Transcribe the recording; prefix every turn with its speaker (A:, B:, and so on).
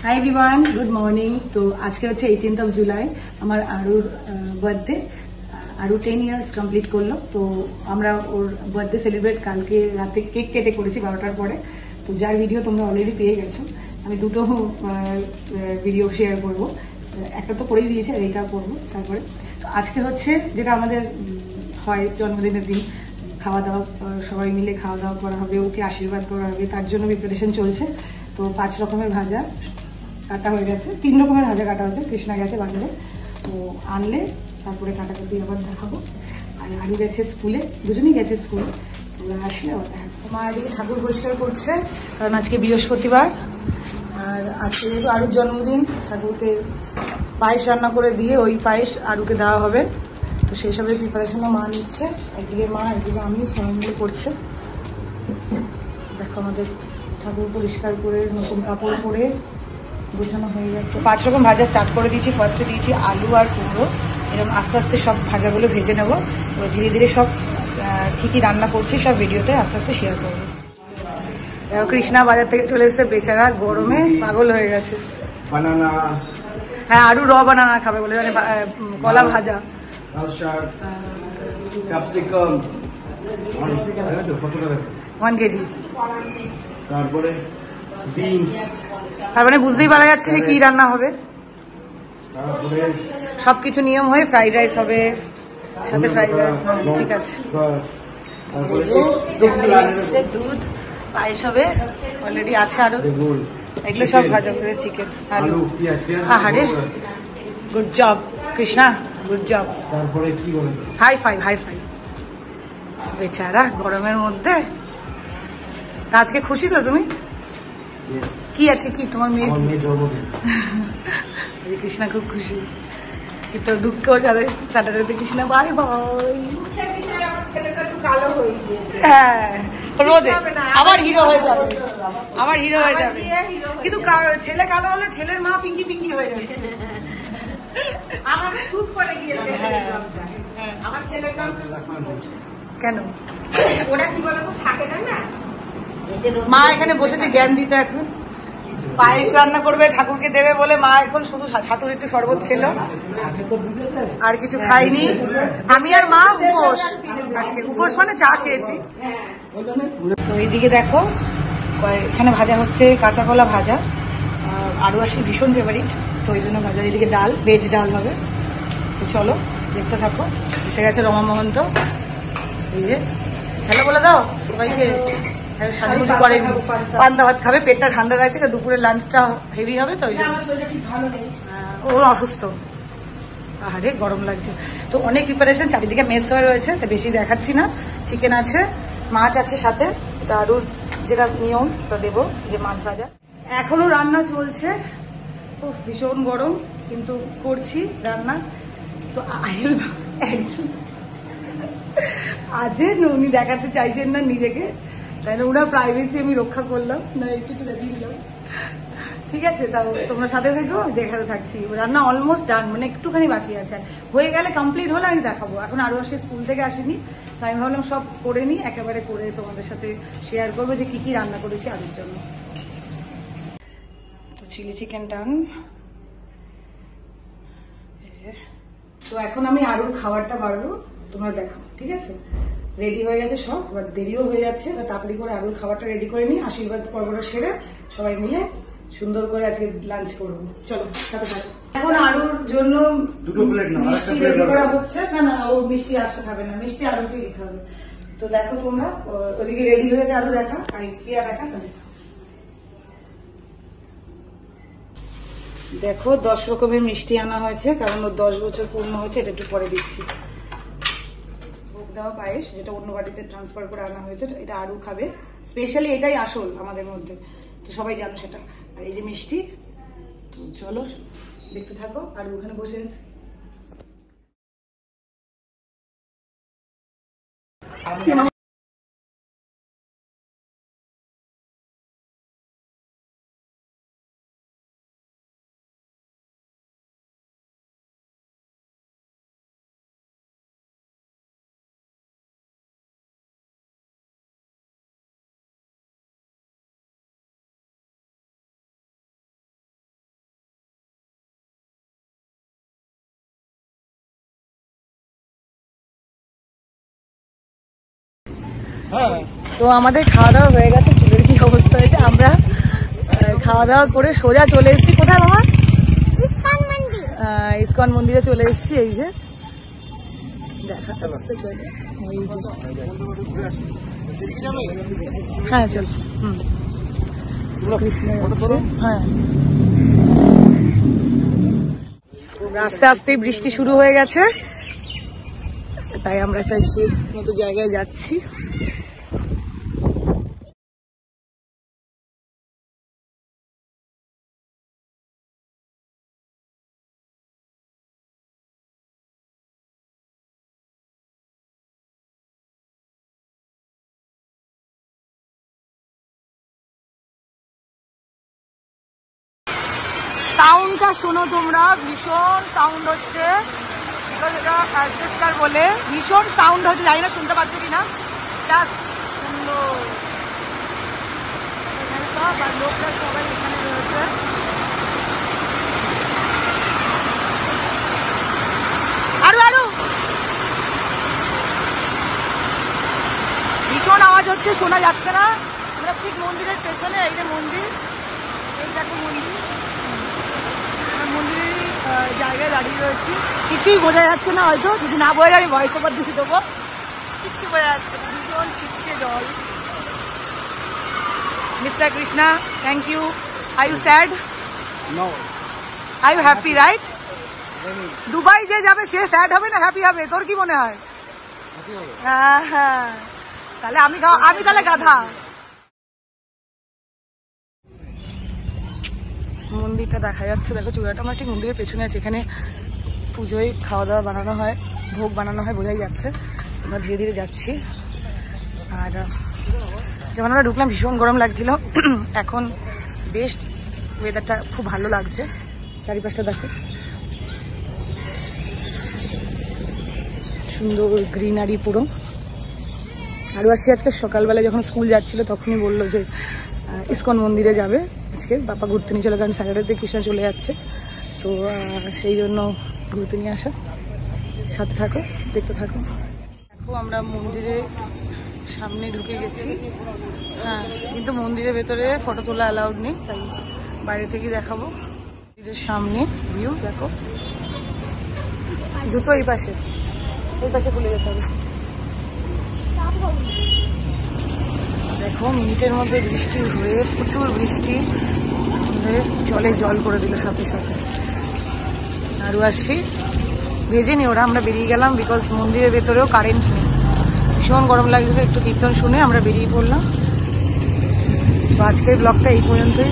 A: Hi everyone, good morning. তো আজকে হচ্ছে 18th অফ জুলাই, আমার আরুর বার্থডে। আরু 10 ইয়ার্স কমপ্লিট করলো। তো আমরা ওর বার্থডে সেলিব্রেট কালকে রাতে কেক কেটে করেছি 12টার পরে। তো যার ভিডিও তোমরা অলরেডি পেয়ে গেছো। আমি দুটো ভিডিও শেয়ার করবো, একটা তো করেই দিয়েছি আর এইটাও করবো তারপরে। তো আজকে হচ্ছে যেটা আমাদের হয় জন্মদিনের দিন, খাওয়া দাওয়া, সবাই মিলে খাওয়া দাওয়া করা হবে, ওকে আশীর্বাদ করা হবে, তার জন্য প্রিপারেশন চলছে। তো 5 রকমের ভাজা কাটা হয়ে গেছে, 3 রকমের ভাজা কাটা হয়েছে। কৃষ্ণা গেছে বাজারে, তো আনলে তারপরে কাটাকাটি আবার দেখাবো। আর আরু গেছে স্কুলে, দুজনেই গেছে স্কুলে, ওরা আসলে আবার দেখাবো। মা এদিকে ঠাকুর পরিষ্কার করছে, কারণ আজকে বৃহস্পতিবার। আর আজকে যেহেতু আরুর জন্মদিন, ঠাকুরকে পায়েস রান্না করে দিয়ে ওই পায়েস আরুকে দেওয়া হবে। তো সেই সবের প্রিপারেশনও মা নিচ্ছে, একদিকে মা একদিকে আমি সবাই মিলে করছে। দেখো আমাদের ঠাকুর পরিষ্কার করে নতুন কাপড় পরে গোছানো হয়ে যাচ্ছে। 5 রকম ভাজা স্টার্ট করে দিয়েছি। ফার্স্টে দিয়েছি আলু আর কুমড়ো, এরকম আস্তে আস্তে সব ভাজাগুলো ভেজে নেবো। এবার ধীরে ধীরে সব কী কী রান্না করছি সব ভিডিওতে আস্তে আস্তে শেয়ার করবো। দেখো কৃষ্ণা বাজার থেকে চলে এসছে, বেচারা গরমে পাগল হয়ে গেছে।
B: বানানা,
A: হ্যাঁ আরু র বানানা খাবে বলে, মানে কলা ভাজা,
B: ক্যাপসিকাম
A: 1 কেজি।
B: তারপরে বিনস,
A: তার মানে বুঝতেই পারা যাচ্ছে যে কি রান্না হবে।
B: তারপরে
A: সবকিছু নিয়ম হয়ে ফ্রাইড রাইস হবে, সাথে ফ্রাইড রাইস। ঠিক আছে,
B: তারপরে
A: দুধ পায়েস হবে, অলরেডি আছে আরো। এগুলো সব ভাজা করে চিকেন, আলু। আহারে, good job Krishna, good job.
B: তারপরে কি বলে,
A: হাই ফাই, হাই ফাই। বেচারা গরমের মধ্যে। আজকে খুশি তো তুমি? কি আছে কি তোমার মেয়ে
B: জন্মদিন?
A: কৃষ্ণা খুব খুশি, কিন্তু দুঃখ স্যাটারডেতে কৃষ্ণা বাই বাই। হ্যাঁ রোদে আবার হিরো হয়ে যাবে, আবার হিরো হয়ে যাবে। কিন্তু ছেলে কালো হলে ছেলের মা পিঙ্কি পিঙ্কি হয়ে যাচ্ছে। কেন
C: ওরা কি বলবো থাকে না।
A: মা এখানে বসেছে জ্ঞান দিতে। এখন পায়েস রান্না করবে, ঠাকুরকে দেবে বলে মা এখন শুধু ছাতুর একটু শরবত খেলো, আর কিছু খাইনি। আমি আর মা উপোস, আজকে উপোস মানে চা খেয়েছি। তো এইদিকে দেখো এখানে ভাজা হচ্ছে কাঁচা কলা ভাজা, আরও আসি ভীষণ ফেভারিট, তো ওই জন্য ভাজা। এদিকে ডাল, ভেজ ডাল হবে। তো চলো দেখতে থাকো। এসে গেছে রমা মহন্ত, এই যে হ্যালো বলে দাও সবাইকে। সাজুগুজু করেনি, পান্তা ভাত খাবে, পেটটা ঠান্ডা রাখছে। দুপুরে লাঞ্চটা হেভি হবে, তো ওই জন্য। ওর অসুস্থ, আহারে গরম লাগছে। তো অনেক প্রিপারেশন, চারিদিকে মেস হয়ে রয়েছে, তো বেশি দেখাচ্ছি না। চিকেন আছে, মাছ আছে সাথে, আরও যেটা নিয়ম ওটা দেবো, যে মাছ ভাজা। এখনো রান্না চলছে, খুব ভীষণ গরম, কিন্তু করছি রান্না। তো একজন আজ উনি দেখাতে চাইছেন না নিজেকে, তাই না? ওনার প্রাইভেসি আমি রক্ষা করলাম না, একটু দেখিয়ে দিলাম। ঠিক আছে, তাও তোমরা সাথে থেকেও দেখাতে থাকছি। রান্না অলমোস্ট ডান, মানে একটুখানি বাকি আছে। হয়ে গেলে কমপ্লিট হলে আমি দেখাবো। এখন আরও আসে, স্কুল থেকে আসেনি, তাই আমি ভাবলাম সব করে নিই, একেবারে করে তোমাদের সাথে শেয়ার করবো যে কি কি রান্না করেছি আলুর জন্য। তো চিলি চিকেন ডান। তো এখন আমি আলুর খাবারটা বাড়বো, তোমরা দেখো। ঠিক আছে, রেডি হয়ে গেছে সব, এবার দেরিও হয়ে যাচ্ছে, তাড়াতাড়ি করে আলুর খাবারটা রেডি করে নিই। আশীর্বাদ পর্বটা সেরে সবাই মিলে সুন্দর করে আজকে লাঞ্চ করবো। চলো সাথে থাকো। এখন আলুর জন্য
B: দুটো প্লেট না,
A: মিষ্টি রেডি করা হচ্ছে। না না, ও মিষ্টি আসতে খাবে না, মিষ্টি আলুকে দিতে হবে। তো দেখো তোমরা, ওদিকে রেডি হয়েছে আলু, দেখা প্রিয়া দেখা সাথে। দেখো 10 রকমের মিষ্টি আনা হয়েছে, কারণ ওর 10 বছর পূর্ণ হয়েছে। এটা একটু পরে দিচ্ছি। ভোগ দেওয়া পায়েস, যেটা অন্য বাড়িতে ট্রান্সফার করে আনা হয়েছে, এটা আরু খাবে স্পেশালি, এটাই আসল আমাদের মধ্যে, তো সবাই জানো সেটা। আর এই যে মিষ্টি, তো চলো দেখতে থাকো। আর ওখানে বসে আছে। তো আমাদের খাওয়া দাওয়া হয়ে গেছে, চুলের কি অবস্থা হয়েছে। আমরা খাওয়া দাওয়া করে সোজা চলে এসেছি কোথায় মামা? ইসকন মন্দিরে চলে এসেছি। এই যে দেখা যাচ্ছে, এই যে হ্যাঁ চল। কৃষ্ণ হ্যাঁ, আস্তে আস্তে বৃষ্টি শুরু হয়ে গেছে, তাই আমরা একটা শেড মতো জায়গায় যাচ্ছি। সাউন্ডটা শোনো তোমরা, ভীষণ সাউন্ড হচ্ছে, যেটা অ্যাডজাস্টার বলে, ভীষণ সাউন্ড হচ্ছে, জানি না শুনতে পাচ্ছ কিনা। জাস্ট সুন্দর, লোকরা সবাই এখানে রয়েছে। আরো আরো ভীষণ আওয়াজ হচ্ছে, শোনা যাচ্ছে না। আমরা ঠিক মন্দিরের পেছনে, এই যে মন্দির, এই দেখো মন্দির, মন্দিরের জায়গায় দাঁড়িয়ে রয়েছি। কিছুই বোঝা যাচ্ছে না, হয়তো যদি না বোঝা যায় আমি ভয়েস ওভার দিয়ে দেবো। কিচ্ছু বোঝা যাচ্ছে না, ভীষণ ছিটছে জল। Mister Krishna, thank you. Are you sad? Are you happy, right? Dubai যে যাবে সে স্যাড হবে না হ্যাপি হবে? তোর কি মনে হয়? হ্যাঁ হ্যাঁ, তাহলে আমি তাহলে গাধা। মন্দিরটা দেখা যাচ্ছে, দেখো চূড়াটা আমার ঠিক মন্দিরের পেছনে আছে। এখানে পুজোয় খাওয়া দাওয়া বানানো হয়, ভোগ বানানো হয়, বোঝাই যাচ্ছে। আমরা ধীরে ধীরে যাচ্ছি। আর যখন আমরা ঢুকলাম ভীষণ গরম লাগছিল, এখন বেশ ওয়েদারটা খুব ভালো লাগছে। চারিপাশটা দেখো, সুন্দর গ্রিনারি পুরো। আরও আসছি আজকে সকালবেলা যখন স্কুল যাচ্ছিল তখনই বললো যে ইসকন মন্দিরে যাবে আজকে, বাবা ঘুরতে নিয়ে চলে, কারণ স্যাটারডেতে কৃষ্ণা চলে যাচ্ছে, তো সেই জন্য ঘুরতে নিয়ে আসা। সাথে থাকো, দেখতে থাকো। দেখো আমরা মন্দিরের সামনে ঢুকে গেছি। হ্যাঁ, কিন্তু মন্দিরের ভেতরে ফটো তোলা অ্যালাউড নেই, তাই বাইরে থেকে দেখাবো। মন্দিরের সামনে ভিউ দেখো, জুতো এই পাশে খুলে যেতে হবে। দেখো মিনিটের মধ্যে বৃষ্টি হয়ে, প্রচুর বৃষ্টি হয়ে জলে জল করে দিল সাথে সাথে। আরও আসছি, ভেজেনি ওরা, আমরা বেরিয়ে গেলাম, বিকজ মন্দিরের ভেতরেও কারেন্ট নেই। ভীষণ গরম লাগছিল, একটু কীর্তন শুনে আমরা বেরিয়ে পড়লাম। তো আজকের ব্লগটা এই পর্যন্তই।